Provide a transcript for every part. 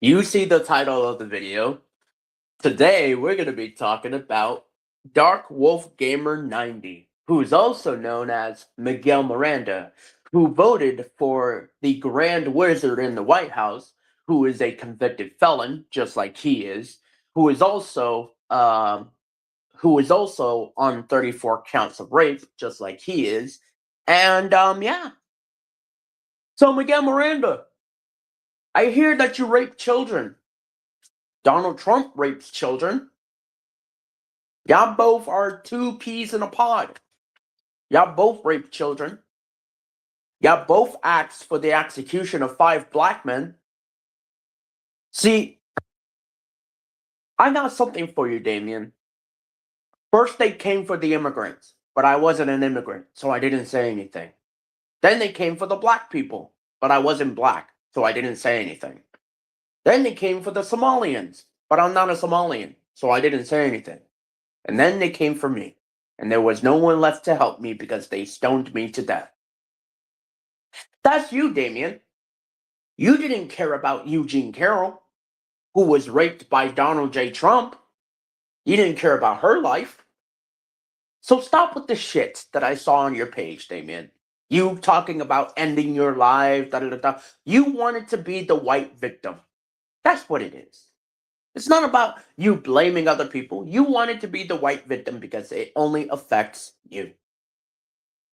You see the title of the video. Today, we're going to be talking about Dark Wolf Gamer 90, who is also known as Miguel Miranda, who voted for the Grand Wizard in the White House, who is a convicted felon, just like he is, who is also on 34 counts of rape, just like he is, and yeah. So Miguel Miranda, I hear that you rape children. Donald Trump rapes children. Y'all both are two peas in a pod. Y'all both rape children. Y'all both asked for the execution of 5 black men. See, I got something for you, Damien. First, they came for the immigrants, but I wasn't an immigrant, so I didn't say anything. Then they came for the black people, but I wasn't black, so I didn't say anything. Then they came for the Somalians, but I'm not a Somalian, so I didn't say anything. And then they came for me, and there was no one left to help me because they stoned me to death. That's you, Damien. You didn't care about Eugene Carroll, who was raped by Donald J. Trump. You didn't care about her life. So stop with the shit that I saw on your page, Damien. You talking about ending your life, da da da da. You wanted to be the white victim. That's what it is. It's not about you blaming other people. You wanted to be the white victim because it only affects you.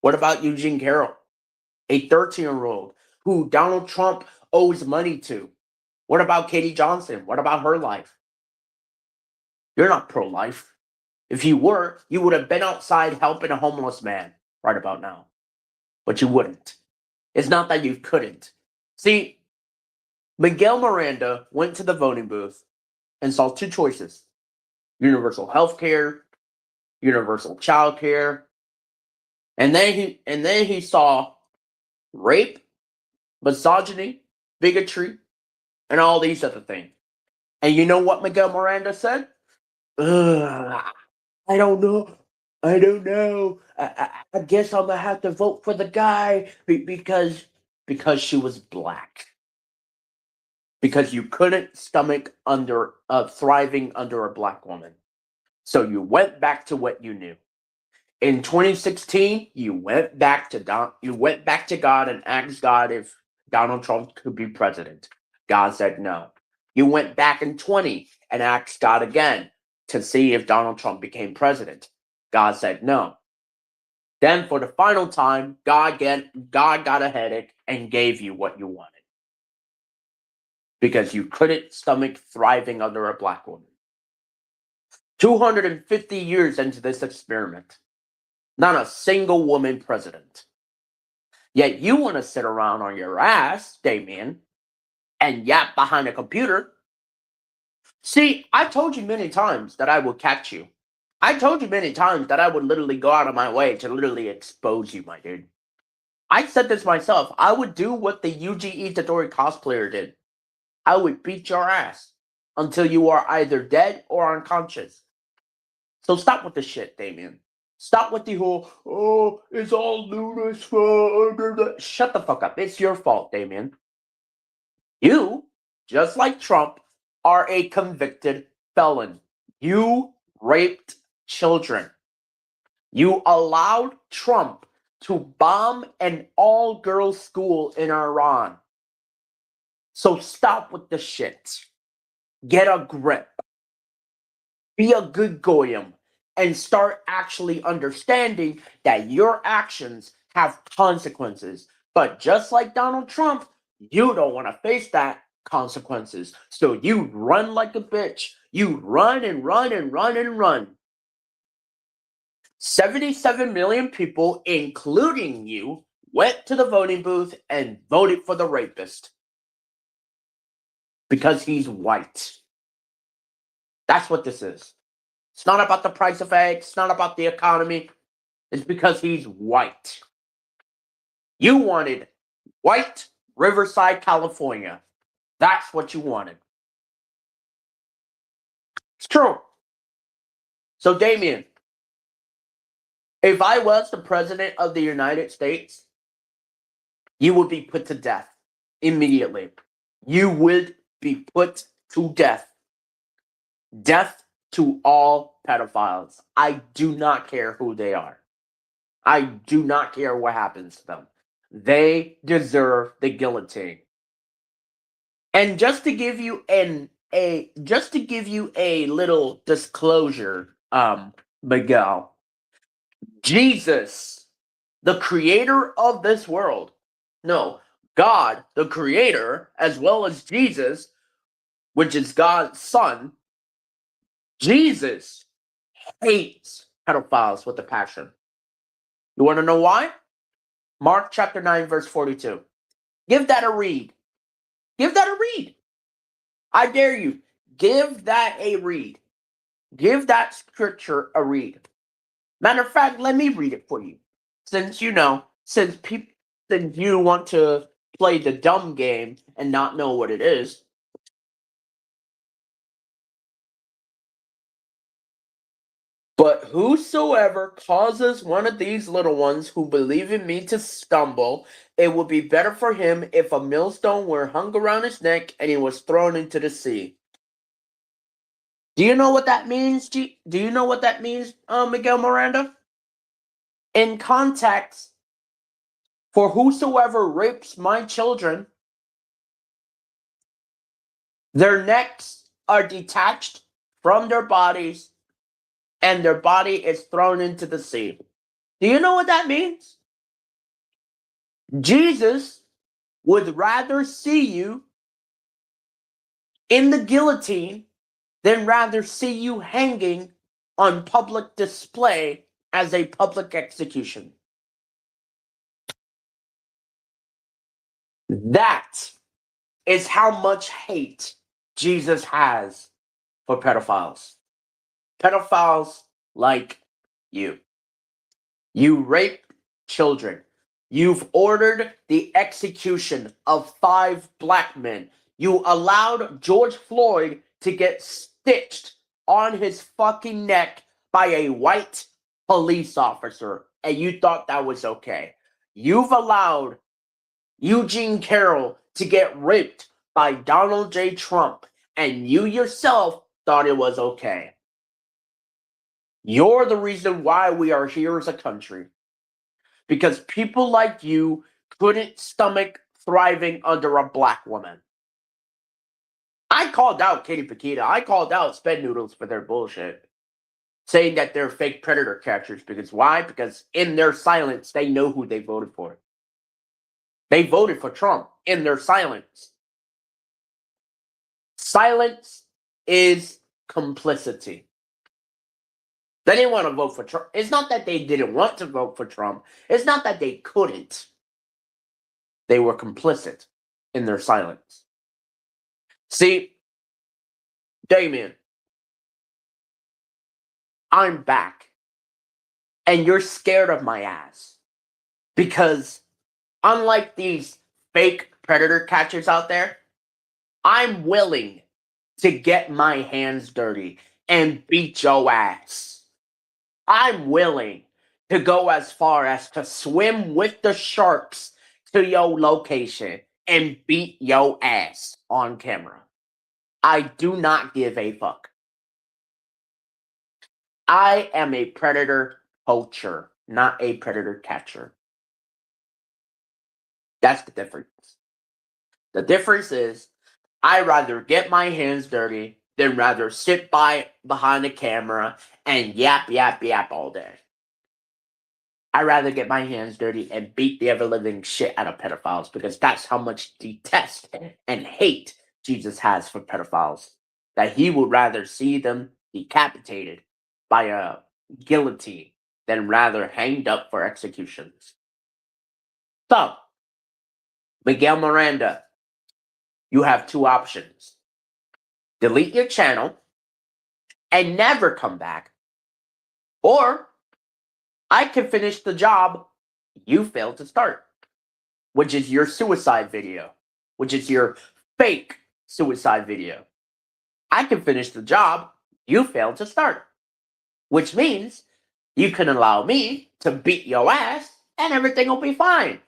What about Eugene Carroll, a 13-year-old who Donald Trump owes money to? What about Katie Johnson? What about her life? You're not pro-life. If you were, you would have been outside helping a homeless man right about now. But you wouldn't. It's not that you couldn't. See, Miguel Miranda went to the voting booth and saw 2 choices: universal health care, universal child care, and then he saw rape, misogyny, bigotry, and all these other things. And you know what Miguel Miranda said? Ugh, I don't know. I don't know. I guess I'm gonna have to vote for the guy because she was black. Because you couldn't stomach thriving under a black woman. So you went back to what you knew. In 2016, you went back to God and asked God if Donald Trump could be president. God said no. You went back in 20 and asked God again to see if Donald Trump became president. God said no. Then for the final time, God got a headache and gave you what you wanted. Because you couldn't stomach thriving under a black woman. 250 years into this experiment. Not a single woman president. Yet you want to sit around on your ass, Damien, and yap behind a computer. See, I told you many times that I would catch you. I told you many times that I would literally go out of my way to literally expose you, my dude. I said this myself. I would do what the Yuji Itadori cosplayer did. I would beat your ass until you are either dead or unconscious. So stop with the shit, Damien. Stop with the whole, oh, it's all Luna's fault. Shut the fuck up. It's your fault, Damien. You, just like Trump, are a convicted felon. You raped children. You allowed Trump to bomb an all-girls school in Iran. So stop with the shit. Get a grip. Be a good goyim and start actually understanding that your actions have consequences. But just like Donald Trump, you don't want to face that consequences. So you run like a bitch. You run and run and run and run. 77 million people, including you, went to the voting booth and voted for the rapist. Because he's white. That's what this is. It's not about the price of eggs. It's not about the economy. It's because he's white. You wanted white Riverside, California. That's what you wanted. It's true. So, Damien, if I was the president of the United States, you would be put to death immediately. You would be put to death. Death to all pedophiles. I do not care who they are. I do not care what happens to them. They deserve the guillotine. And just to give you a little disclosure, Miguel, Jesus, the creator of this world, no, God, the creator, as well as Jesus, which is God's son, Jesus hates pedophiles with a passion. You want to know why? Mark chapter 9, verse 42. Give that a read. Give that a read. I dare you. Give that a read. Give that scripture a read. Matter of fact, let me read it for you. Since you want to play the dumb game and not know what it is. But whosoever causes one of these little ones who believe in me to stumble, it would be better for him if a millstone were hung around his neck and he was thrown into the sea. Do you know what that means? Do you know what that means, Miguel Miranda? In context, for whosoever rapes my children, their necks are detached from their bodies and their body is thrown into the sea. Do you know what that means? Jesus would rather see you in the guillotine than rather see you hanging on public display as a public execution. That is how much hate Jesus has for pedophiles. Pedophiles like you. You rape children. You've ordered the execution of 5 black men. You allowed George Floyd to get stitched on his fucking neck by a white police officer, and you thought that was okay. You've allowed Eugene Carroll to get raped by Donald J. Trump, and you yourself thought it was okay. You're the reason why we are here as a country. Because people like you couldn't stomach thriving under a black woman. I called out Katie Paquita. I called out Sped Noodles for their bullshit. Saying that they're fake predator catchers. Because why? Because in their silence, they know who they voted for. They voted for Trump in their silence. Silence is complicity. They didn't want to vote for Trump. It's not that they didn't want to vote for Trump. It's not that they couldn't. They were complicit in their silence. See, Damien, I'm back. And you're scared of my ass. Because unlike these fake predator catchers out there, I'm willing to get my hands dirty and beat your ass. I'm willing to go as far as to swim with the sharks to your location and beat your ass on camera. I do not give a fuck. I am a predator poacher, not a predator catcher. That's the difference. The difference is I rather get my hands dirty than rather sit behind the camera and yap all day. I'd rather get my hands dirty and beat the ever-living shit out of pedophiles because that's how much detest and hate Jesus has for pedophiles. That he would rather see them decapitated by a guillotine than rather hanged up for executions. So, Miguel Miranda, you have 2 options. Delete your channel and never come back, or I can finish the job you failed to start, which is your suicide video, which is your fake suicide video. I can finish the job you failed to start, which means you can allow me to beat your ass and everything will be fine.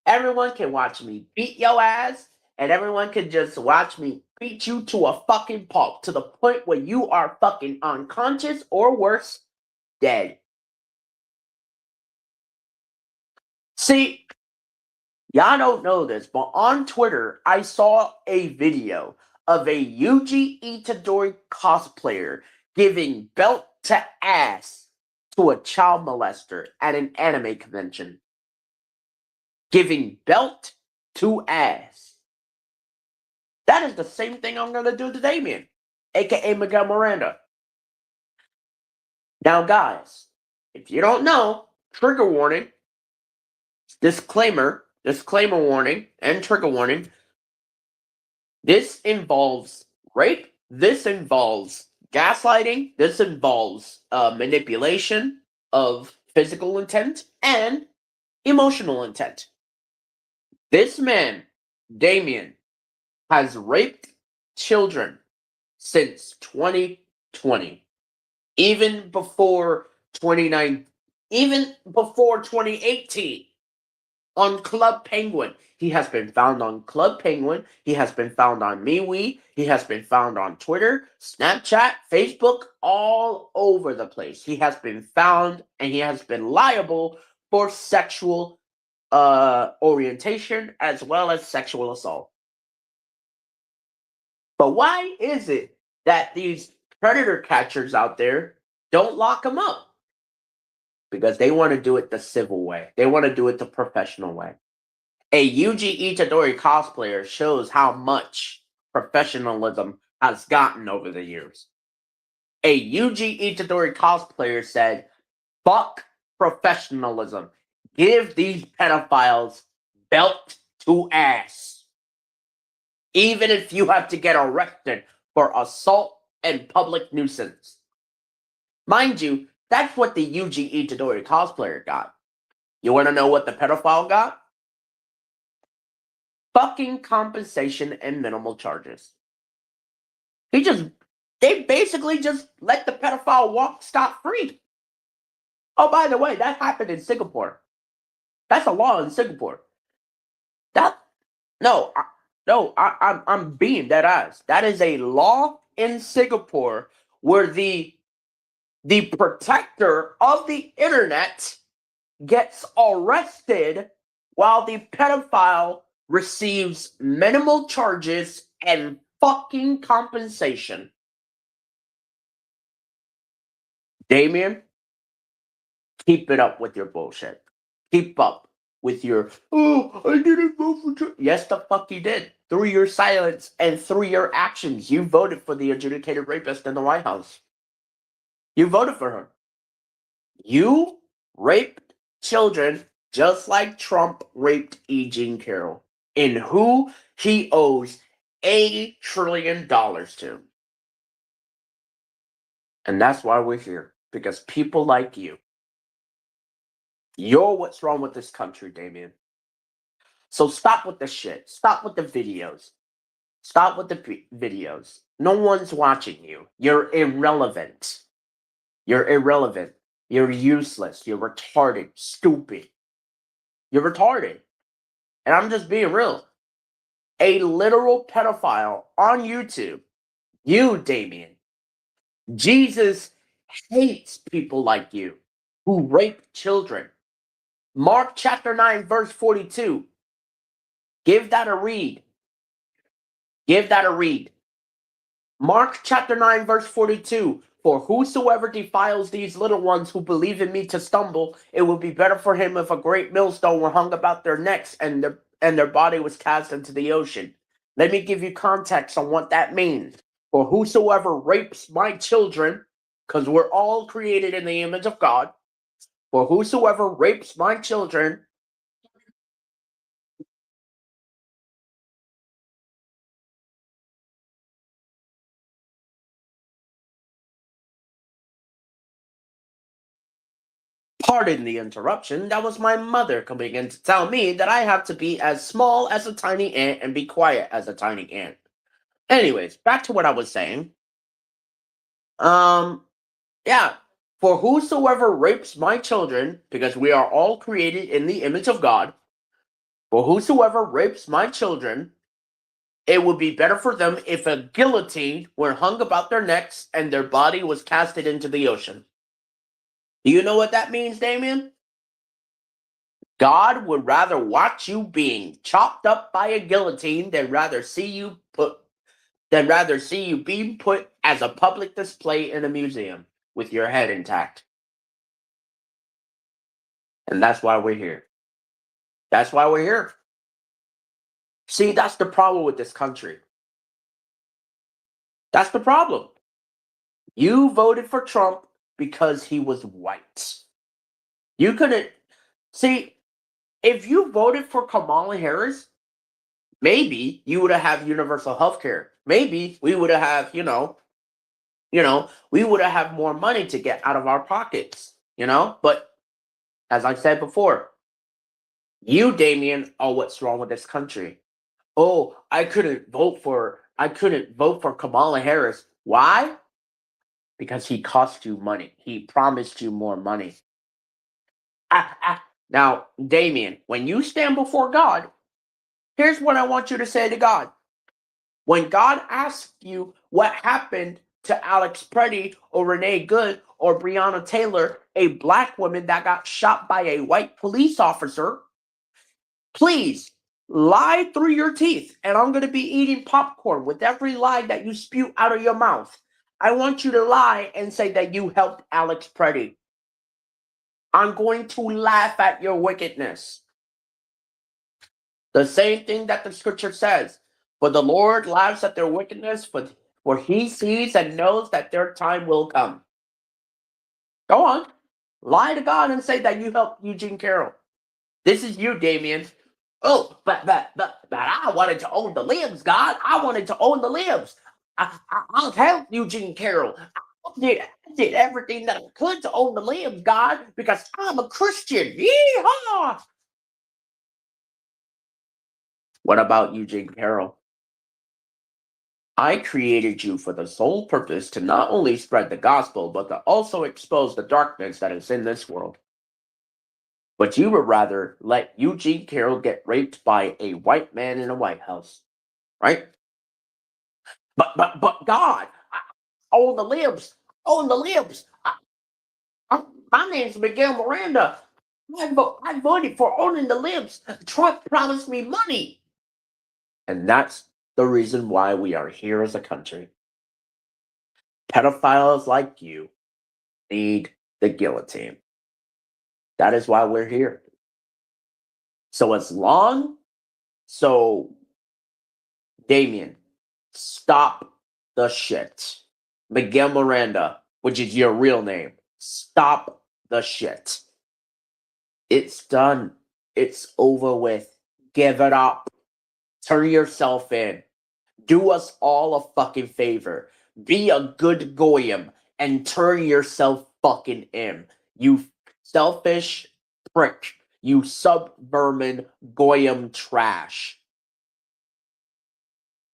Everyone can watch me beat your ass and everyone can just watch me beat you to a fucking pulp to the point where you are fucking unconscious or worse, dead. See, y'all don't know this, but on Twitter, I saw a video of a Yuji Itadori cosplayer giving belt to ass to a child molester at an anime convention. Giving belt to ass. That is the same thing I'm going to do to Damien, aka Miguel Miranda. Now, guys, if you don't know, trigger warning, disclaimer warning, and trigger warning. This involves rape. This involves gaslighting. This involves manipulation of physical intent and emotional intent. This man, Damien, has raped children since 2020. Even before 2018 on Club Penguin. He has been found on Club Penguin. He has been found on MeWe. He has been found on Twitter, Snapchat, Facebook, all over the place. He has been found and he has been liable for sexual orientation as well as sexual assault. But why is it that these predator catchers out there don't lock him up? Because they want to do it the civil way. They want to do it the professional way. A Yuji Itadori cosplayer shows how much professionalism has gotten over the years. A Yuji Itadori cosplayer said, "Fuck professionalism. Give these pedophiles belt to ass. Even if you have to get arrested for assault and public nuisance." Mind you, that's what the Yuji Itadori cosplayer got. You want to know what the pedophile got? Fucking compensation and minimal charges. They basically just let the pedophile walk scot-free. Oh, by the way, that happened in Singapore. That's a law in Singapore. I'm being dead ass. That is a law in Singapore where the protector of the internet gets arrested while the pedophile receives minimal charges and fucking compensation. Damien, keep it up with your bullshit. Keep up with your, "Oh, I didn't vote for Trump." Yes, the fuck you did. Through your silence and through your actions, you voted for the adjudicated rapist in the White House. You voted for her. You raped children just like Trump raped E. Jean Carroll, in who he owes $80 trillion to. And that's why we're here, because people like you. You're what's wrong with this country, Damien. So stop with the shit. Stop with the videos. Stop with the videos. No one's watching you. You're irrelevant. You're irrelevant. You're useless. You're retarded. Stupid. You're retarded. And I'm just being real. A literal pedophile on YouTube. You, Damien. Jesus hates people like you who rape children. Mark chapter 9, verse 42. Give that a read. Give that a read. Mark chapter 9, verse 42. For whosoever defiles these little ones who believe in me to stumble, it would be better for him if a great millstone were hung about their necks and their body was cast into the ocean. Let me give you context on what that means. For whosoever rapes my children, because we're all created in the image of God, for whosoever rapes my children, pardon the interruption, that was my mother coming in to tell me that I have to be as small as a tiny ant and be quiet as a tiny ant. Anyways, back to what I was saying. Yeah. For whosoever rapes my children, because we are all created in the image of God, for whosoever rapes my children it would be better for them if a guillotine were hung about their necks and their body was casted into the ocean. Do you know what that means, Damien? God would rather watch you being chopped up by a guillotine than rather see you being put as a public display in a museum with your head intact. And that's why we're here. That's why we're here. See, that's the problem with this country. That's the problem. You voted for Trump because he was white. You couldn't see if you voted for Kamala Harris, maybe you would have universal health care. Maybe we would have, we would have more money to get out of our pockets, But as I said before, you, Damien, are what's wrong with this country. Oh, I couldn't vote for Kamala Harris. Why? Because he cost you money. He promised you more money. Now, Damien, when you stand before God, here's what I want you to say to God. When God asks you what happened to Alex Preddy or Renee Good or Breonna Taylor, a black woman that got shot by a white police officer, please lie through your teeth. And I'm going to be eating popcorn with every lie that you spew out of your mouth. I want you to lie and say that you helped Alex Preddy. I'm going to laugh at your wickedness. The same thing that the scripture says. For the Lord laughs at their wickedness, for he sees and knows that their time will come. Go on. Lie to God and say that you helped Eugene Carroll. This is you, Damien. Oh, but I wanted to own the libs, God. I wanted to own the libs. I'll help Eugene Carroll. I did everything that I could to own the libs, God, because I'm a Christian. Yeehaw! What about Eugene Carroll? I created you for the sole purpose to not only spread the gospel, but to also expose the darkness that is in this world. But you would rather let Eugene Carroll get raped by a white man in a White House, right? But God, I own the libs, own the libs. My name's Miguel Miranda. I voted for owning the libs. Trump promised me money. And that's the reason why we are here as a country. Pedophiles like you need the guillotine. That is why we're here. So Damien, stop the shit. Miguel Miranda, which is your real name, stop the shit. It's done. It's over with. Give it up. Turn yourself in. Do us all a fucking favor. Be a good goyim and turn yourself fucking in. You selfish prick. You sub-vermin goyim trash.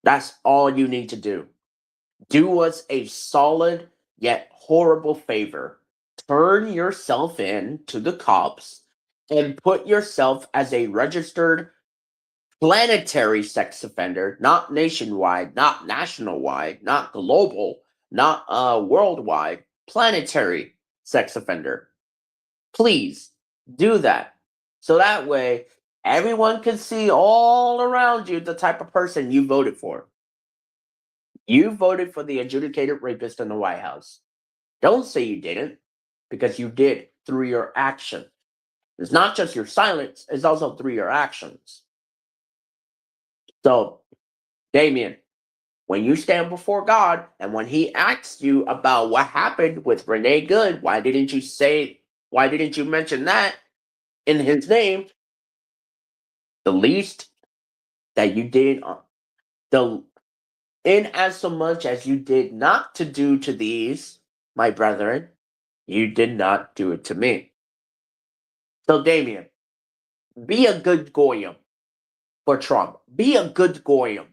That's all you need to do. Do us a solid yet horrible favor. Turn yourself in to the cops and put yourself as a registered planetary sex offender, not nationwide, not national-wide, not global, not worldwide, planetary sex offender. Please do that. So that way, everyone can see all around you the type of person you voted for. You voted for the adjudicated rapist in the White House. Don't say you didn't, because you did through your action. It's not just your silence, it's also through your actions. So, Damien, when you stand before God and when he asks you about what happened with Renee Good, why didn't you mention that in his name? The least that you did, in as so much as you did not to do to these, my brethren, you did not do it to me. So, Damien, be a good goyim for Trump. Be a good goyim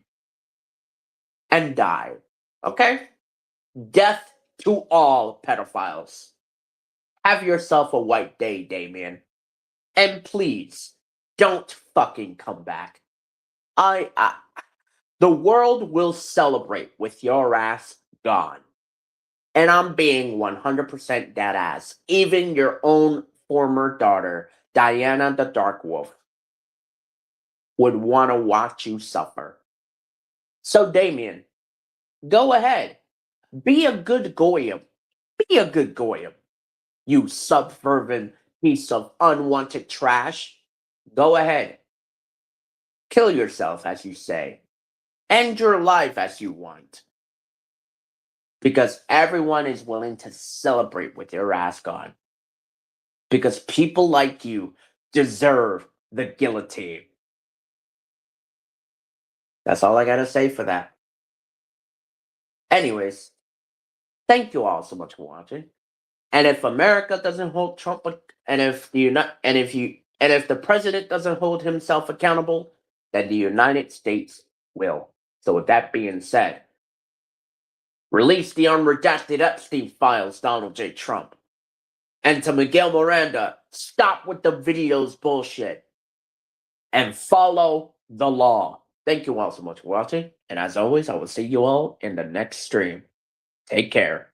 and die. Okay? Death to all pedophiles. Have yourself a white day, Damien. And please, don't fucking come back. The world will celebrate with your ass gone. And I'm being 100% dead ass. Even your own former daughter, Diana the Dark Wolf, would want to watch you suffer. So, Damien, go ahead. Be a good Goyim. Be a good Goyim. You subservient piece of unwanted trash. Go ahead. Kill yourself, as you say. End your life as you want. Because everyone is willing to celebrate with your ass gone. Because people like you deserve the guillotine. That's all I gotta say for that. Anyways, thank you all so much for watching. And if America doesn't hold Trump, and if the president doesn't hold himself accountable, then the United States will. So with that being said, release the unredacted Epstein files, Donald J. Trump. And to Miguel Miranda, stop with the videos bullshit and follow the law. Thank you all so much for watching. And as always, I will see you all in the next stream. Take care.